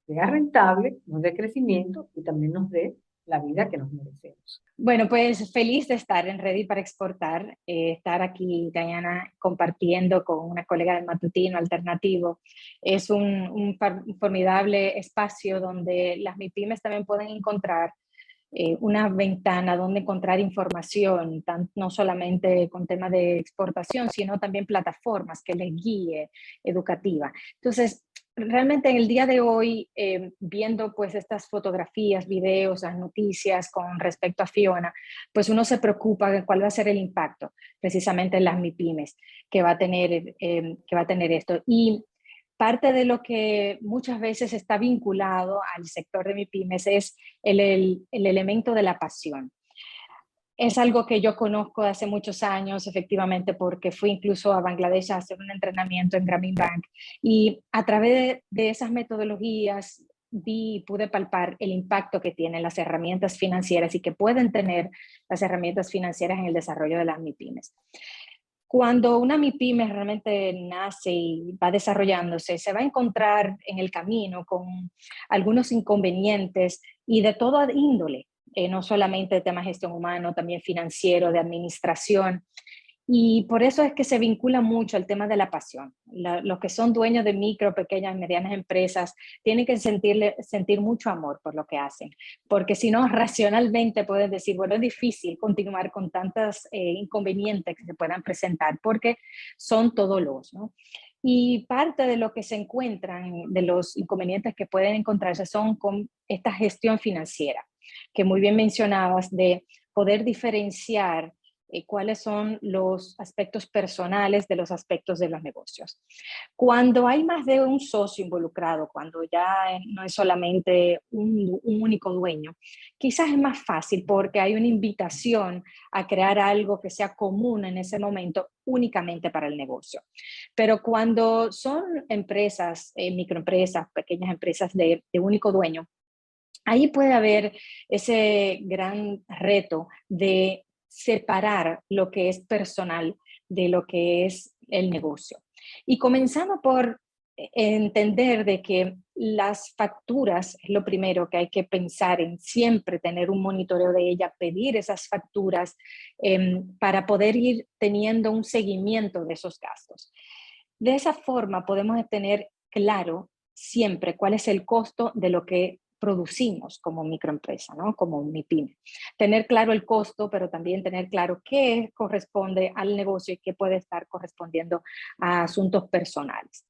Speaker 3: sea rentable, nos dé crecimiento y también nos dé la vida que nos merecemos?
Speaker 4: Bueno, pues feliz de estar en Ready para Exportar, estar aquí, Diana, compartiendo con una colega del Matutino Alternativo. Es un formidable espacio donde las MIPYMES también pueden encontrar una ventana donde encontrar información, no solamente con temas de exportación, sino también plataformas que les guíe educativa. Entonces, realmente en el día de hoy, viendo pues estas fotografías, videos, las noticias con respecto a Fiona, pues uno se preocupa de cuál va a ser el impacto precisamente en las MIPYMES que va a tener esto. Y parte de lo que muchas veces está vinculado al sector de MIPYMES es el elemento de la pasión. Es algo que yo conozco de hace muchos años, efectivamente, porque fui incluso a Bangladesh a hacer un entrenamiento en Grameen Bank y a través de esas metodologías vi y pude palpar el impacto que tienen las herramientas financieras y que pueden tener las herramientas financieras en el desarrollo de las MIPYMES. Cuando una MIPYME realmente nace y va desarrollándose, se va a encontrar en el camino con algunos inconvenientes y de toda índole, no solamente de tema de gestión humana, también financiero, de administración. Y por eso es que se vincula mucho al tema de la pasión. Los que son dueños de micro, pequeñas, medianas empresas tienen que sentir mucho amor por lo que hacen, porque si no, racionalmente pueden decir, bueno, es difícil continuar con tantos inconvenientes que se puedan presentar, porque son todos los, ¿no? Y parte de lo que se encuentran, de los inconvenientes que pueden encontrarse son con esta gestión financiera, que muy bien mencionabas, de poder diferenciar cuáles son los aspectos personales de los aspectos de los negocios. Cuando hay más de un socio involucrado, cuando ya no es solamente un único dueño, quizás es más fácil porque hay una invitación a crear algo que sea común en ese momento únicamente para el negocio. Pero cuando son empresas, microempresas, pequeñas empresas de único dueño, ahí puede haber ese gran reto de separar lo que es personal de lo que es el negocio. Y comenzando por entender de que las facturas es lo primero que hay que pensar en, siempre tener un monitoreo de ella, pedir esas facturas para poder ir teniendo un seguimiento de esos gastos. De esa forma podemos tener claro siempre cuál es el costo de lo que producimos como microempresa, ¿no? Como MIPYME. Tener claro el costo, pero también tener claro qué corresponde al negocio y qué puede estar correspondiendo a asuntos personales.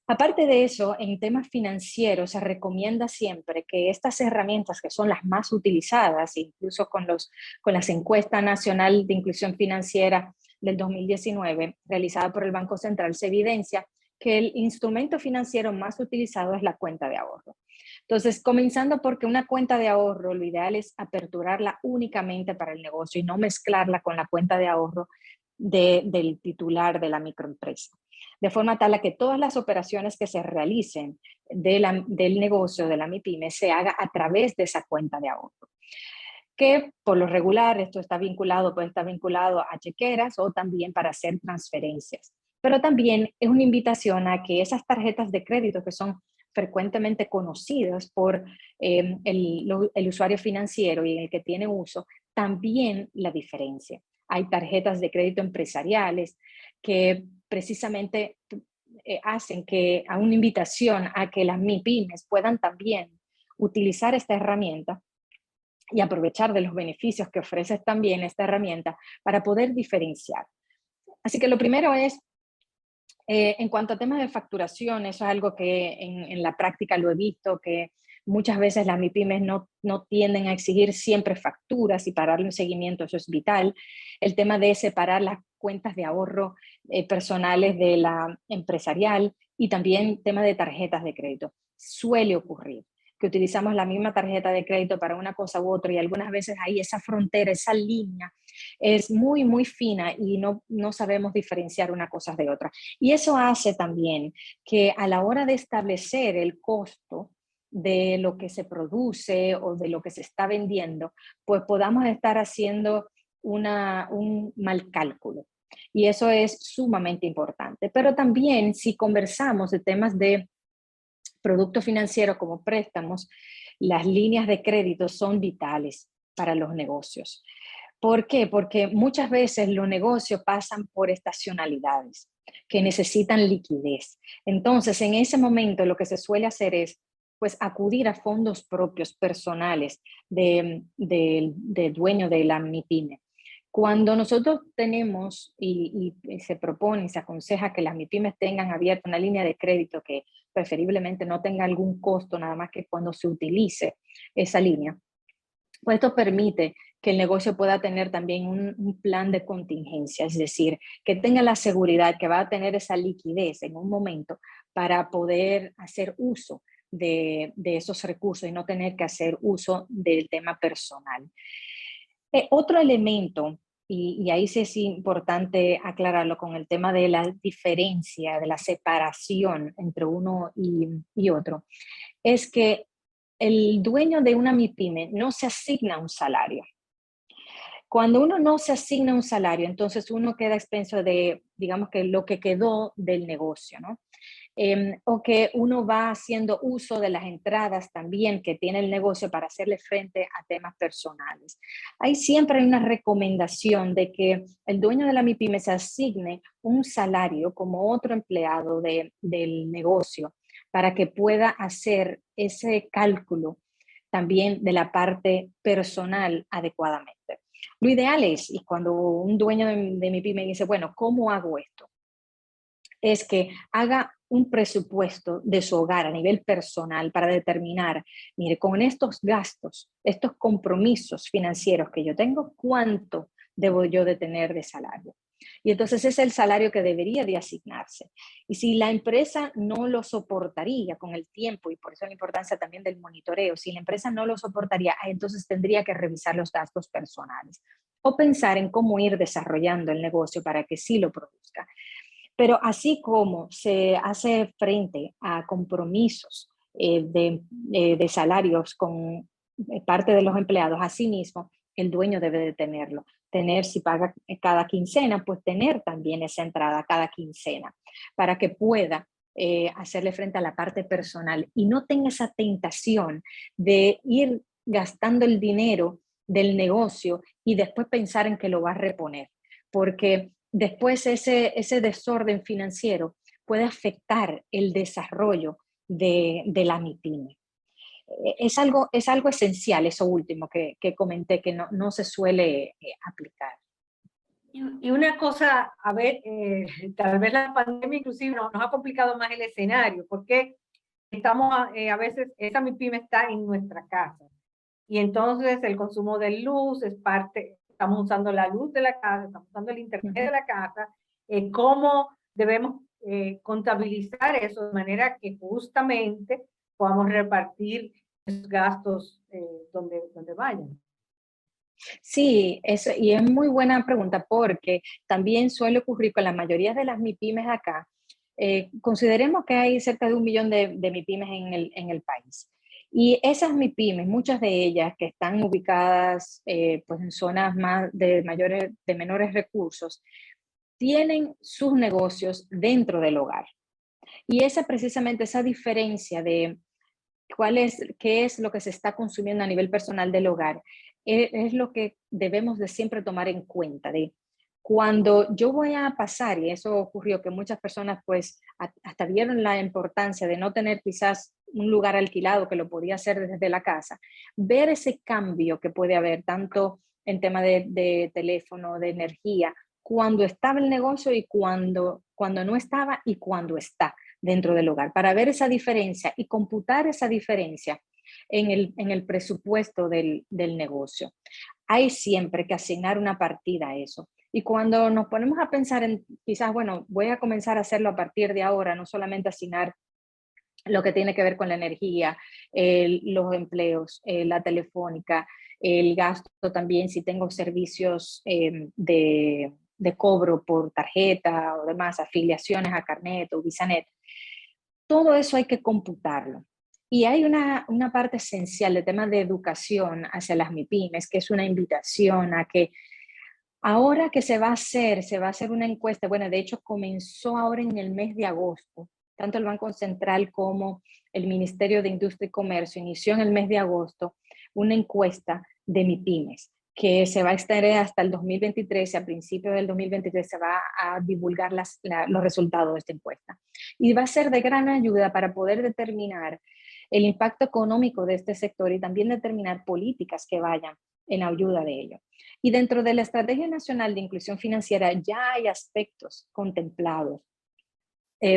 Speaker 4: Aparte de eso, en temas financieros se recomienda siempre que estas herramientas que son las más utilizadas, incluso con las encuestas nacional de inclusión financiera del 2019, realizada por el Banco Central, se evidencia que el instrumento financiero más utilizado es la cuenta de ahorro. Entonces, comenzando porque una cuenta de ahorro, lo ideal es aperturarla únicamente para el negocio y no mezclarla con la cuenta de ahorro del titular de la microempresa. De forma tal a que todas las operaciones que se realicen del negocio de la MIPYME se haga a través de esa cuenta de ahorro. Que por lo regular esto puede estar vinculado a chequeras o también para hacer transferencias. Pero también es una invitación a que esas tarjetas de crédito que son frecuentemente conocidas por el usuario financiero y el que tiene uso, también la diferencia. Hay tarjetas de crédito empresariales que precisamente hacen que a una invitación a que las MIPYMES puedan también utilizar esta herramienta y aprovechar de los beneficios que ofrece también esta herramienta para poder diferenciar. Así que lo primero es, en cuanto a temas de facturación, eso es algo que en la práctica lo he visto, que muchas veces las MIPYMES no tienden a exigir siempre facturas y para darle un seguimiento, eso es vital. El tema de separar las cuentas de ahorro personales de la empresarial y también tema de tarjetas de crédito. Suele ocurrir que utilizamos la misma tarjeta de crédito para una cosa u otra y algunas veces ahí esa frontera, esa línea es muy, muy fina y no sabemos diferenciar una cosa de otra. Y eso hace también que a la hora de establecer el costo de lo que se produce o de lo que se está vendiendo, pues podamos estar haciendo un mal cálculo. Y eso es sumamente importante. Pero también si conversamos de temas de productos financieros como préstamos, las líneas de crédito son vitales para los negocios. ¿Por qué? Porque muchas veces los negocios pasan por estacionalidades que necesitan liquidez. Entonces, en ese momento lo que se suele hacer es pues acudir a fondos propios personales del dueño de la MIPYME. Cuando nosotros tenemos y se propone y se aconseja que las MIPYMES tengan abierta una línea de crédito que preferiblemente no tenga algún costo, nada más que cuando se utilice esa línea, pues esto permite que el negocio pueda tener también un plan de contingencia, es decir, que tenga la seguridad que va a tener esa liquidez en un momento para poder hacer uso de esos recursos y no tener que hacer uso del tema personal. Otro elemento, y ahí sí es importante aclararlo con el tema de la diferencia, de la separación entre uno y otro, es que el dueño de una MIPYME no se asigna un salario. Cuando uno no se asigna un salario, entonces uno queda a expenso de, digamos que lo que quedó del negocio, ¿no? O que uno va haciendo uso de las entradas también que tiene el negocio para hacerle frente a temas personales. Hay siempre una recomendación de que el dueño de la MIPYME se asigne un salario como otro empleado del negocio para que pueda hacer ese cálculo también de la parte personal adecuadamente. Lo ideal es, y cuando un dueño de MIPYME dice, bueno, ¿cómo hago esto? Es que haga un presupuesto de su hogar a nivel personal para determinar, mire, con estos gastos, estos compromisos financieros que yo tengo, ¿cuánto debo yo de tener de salario? Y entonces ese es el salario que debería de asignarse. Y si la empresa no lo soportaría con el tiempo, y por eso la importancia también del monitoreo, si la empresa no lo soportaría, entonces tendría que revisar los gastos personales o pensar en cómo ir desarrollando el negocio para que sí lo produzca. Pero así como se hace frente a compromisos de salarios con parte de los empleados, asimismo, el dueño debe de tenerlo. Tener, si paga cada quincena, pues tener también esa entrada cada quincena para que pueda hacerle frente a la parte personal y no tenga esa tentación de ir gastando el dinero del negocio y después pensar en que lo va a reponer. Porque después ese desorden financiero puede afectar el desarrollo de la MIPYME. Es algo esencial, eso último que comenté, que no se suele aplicar.
Speaker 3: Y una cosa, a ver, tal vez la pandemia inclusive nos ha complicado más el escenario, porque estamos a veces, esa MIPYME está en nuestra casa. Y entonces el consumo de luz es parte, estamos usando la luz de la casa, estamos usando el internet de la casa, cómo debemos contabilizar eso de manera que justamente podamos repartir esos gastos donde vayan.
Speaker 4: Sí, y es muy buena pregunta porque también suele ocurrir con la mayoría de las MIPYMES acá. Consideremos que hay cerca de 1 millón de MIPYMES en el país. Y esas MIPYMES, muchas de ellas que están ubicadas pues en zonas más de menores recursos, tienen sus negocios dentro del hogar. Y precisamente esa diferencia de qué es lo que se está consumiendo a nivel personal del hogar, es lo que debemos de siempre tomar en cuenta, de cuando yo voy a pasar, y eso ocurrió, que muchas personas pues hasta vieron la importancia de no tener quizás un lugar alquilado que lo podía hacer desde la casa, ver ese cambio que puede haber tanto en tema de teléfono, de energía, cuando estaba el negocio y cuando no estaba y cuando está dentro del hogar, para ver esa diferencia y computar esa diferencia en el presupuesto del negocio. Hay siempre que asignar una partida a eso. Y cuando nos ponemos a pensar en quizás, bueno, voy a comenzar a hacerlo a partir de ahora, no solamente asignar lo que tiene que ver con la energía, los empleos, la telefónica, el gasto también si tengo servicios de cobro por tarjeta o demás, afiliaciones a Carnet o Visanet. Todo eso hay que computarlo. Y hay una parte esencial de temas de educación hacia las MIPYMES, que es una invitación a que ahora que se va a hacer una encuesta, bueno, de hecho comenzó ahora en el mes de agosto, tanto el Banco Central como el Ministerio de Industria y Comercio inició en el mes de agosto una encuesta de MIPYMES que se va a extender hasta el 2023 y a principios del 2023 se va a divulgar los resultados de esta encuesta. Y va a ser de gran ayuda para poder determinar el impacto económico de este sector y también determinar políticas que vayan en ayuda de ello. Y dentro de la Estrategia Nacional de Inclusión Financiera ya hay aspectos contemplados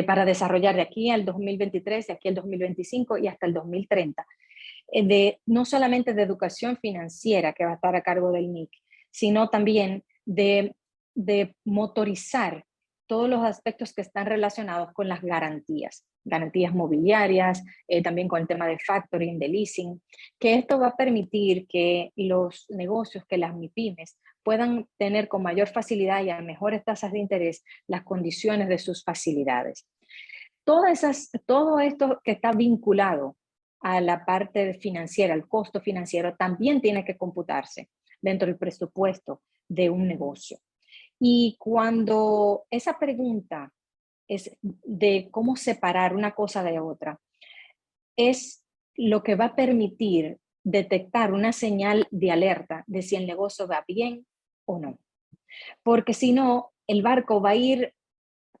Speaker 4: para desarrollar de aquí al 2023, de aquí al 2025 y hasta el 2030, no solamente de educación financiera que va a estar a cargo del MIC, sino también de motorizar todos los aspectos que están relacionados con las garantías mobiliarias, también con el tema de factoring, de leasing, que esto va a permitir que los negocios, que las MIPYMES puedan tener con mayor facilidad y a mejores tasas de interés las condiciones de sus facilidades. Todo esto que está vinculado a la parte financiera, al costo financiero, también tiene que computarse dentro del presupuesto de un negocio. Y cuando esa pregunta es de cómo separar una cosa de otra, es lo que va a permitir detectar una señal de alerta de si el negocio va bien o no. Porque si no, el barco va a ir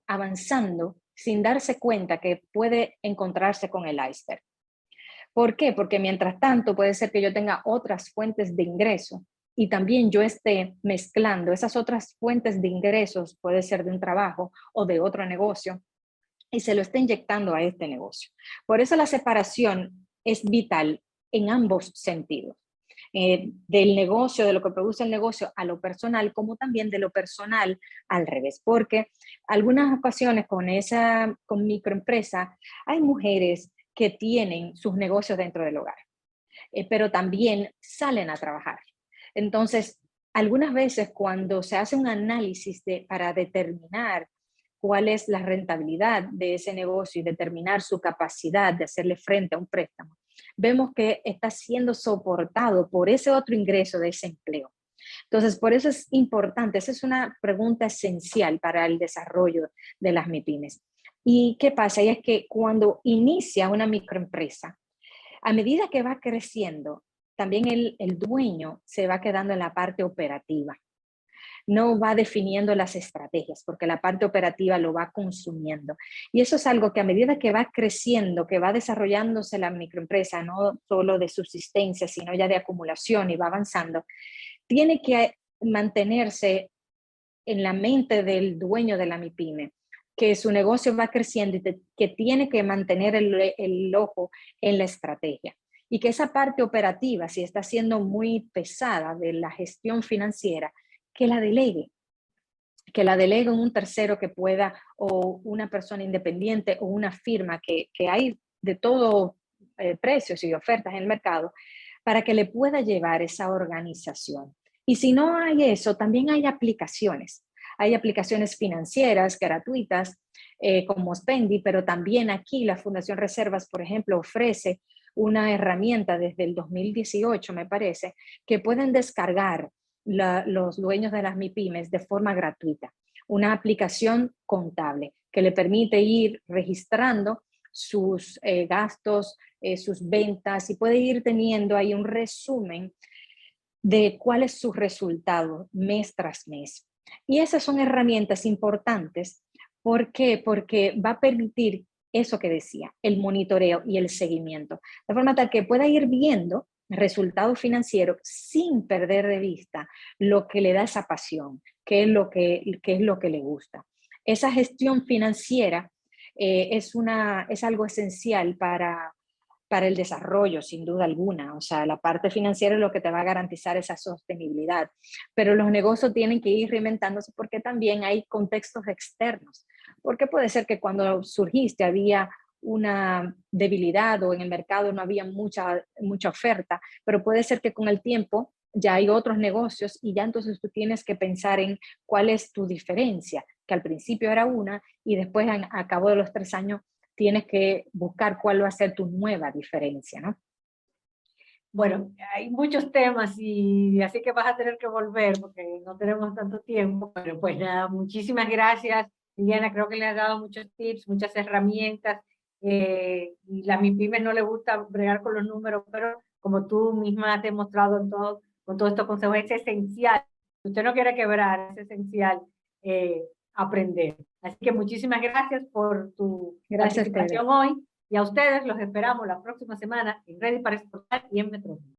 Speaker 4: avanzando sin darse cuenta que puede encontrarse con el iceberg. ¿Por qué? Porque mientras tanto puede ser que yo tenga otras fuentes de ingreso y también yo esté mezclando esas otras fuentes de ingresos, puede ser de un trabajo o de otro negocio, y se lo esté inyectando a este negocio. Por eso la separación es vital en ambos sentidos. Del negocio, de lo que produce el negocio a lo personal, como también de lo personal al revés, porque algunas ocasiones con microempresa hay mujeres que tienen sus negocios dentro del hogar, pero también salen a trabajar. Entonces, algunas veces cuando se hace un análisis para determinar cuál es la rentabilidad de ese negocio y determinar su capacidad de hacerle frente a un préstamo, vemos que está siendo soportado por ese otro ingreso de ese empleo. Entonces, por eso es importante, esa es una pregunta esencial para el desarrollo de las MIPYMES. ¿Y qué pasa? Y es que cuando inicia una microempresa, a medida que va creciendo, también el dueño se va quedando en la parte operativa. No va definiendo las estrategias, porque la parte operativa lo va consumiendo. Y eso es algo que a medida que va creciendo, que va desarrollándose la microempresa, no solo de subsistencia, sino ya de acumulación y va avanzando, tiene que mantenerse en la mente del dueño de la MIPYME, que su negocio va creciendo y que tiene que mantener el ojo en la estrategia. Y que esa parte operativa, si está siendo muy pesada de la gestión financiera, que la delegue en un tercero que pueda, o una persona independiente o una firma, que hay de todo precios y ofertas en el mercado, para que le pueda llevar esa organización. Y si no hay eso, también hay aplicaciones. Hay aplicaciones financieras gratuitas como Spendi, pero también aquí la Fundación Reservas, por ejemplo, ofrece una herramienta desde el 2018, me parece, que pueden descargar los dueños de las MIPYMES de forma gratuita. una aplicación contable que le permite ir registrando sus gastos, sus ventas, y puede ir teniendo ahí un resumen de cuál es su resultado mes tras mes. Y esas son herramientas importantes. ¿Por qué? Porque va a permitir eso que decía, el monitoreo y el seguimiento, de forma tal que pueda ir viendo resultados financieros sin perder de vista lo que le da esa pasión, qué es lo que le gusta. Esa gestión financiera es algo esencial para el desarrollo, sin duda alguna. O sea, la parte financiera es lo que te va a garantizar esa sostenibilidad. Pero los negocios tienen que ir reinventándose porque también hay contextos externos. Porque puede ser que cuando surgiste había una debilidad o en el mercado no había mucha oferta, pero puede ser que con el tiempo ya hay otros negocios y ya entonces tú tienes que pensar en cuál es tu diferencia, que al principio era una y después a cabo de los 3 años tienes que buscar cuál va a ser tu nueva diferencia, ¿no?
Speaker 3: Bueno, hay muchos temas y así que vas a tener que volver porque no tenemos tanto tiempo, pero pues nada, muchísimas gracias, Liliana, creo que le has dado muchos tips, muchas herramientas, y la MIPYME no le gusta bregar con los números, pero como tú misma has demostrado con todos estos consejos, es esencial, si usted no quiere quebrar, es esencial aprender. Así que muchísimas gracias por tu participación hoy. Y a ustedes los esperamos la próxima semana en Ready para Exportar y en Metrópolis.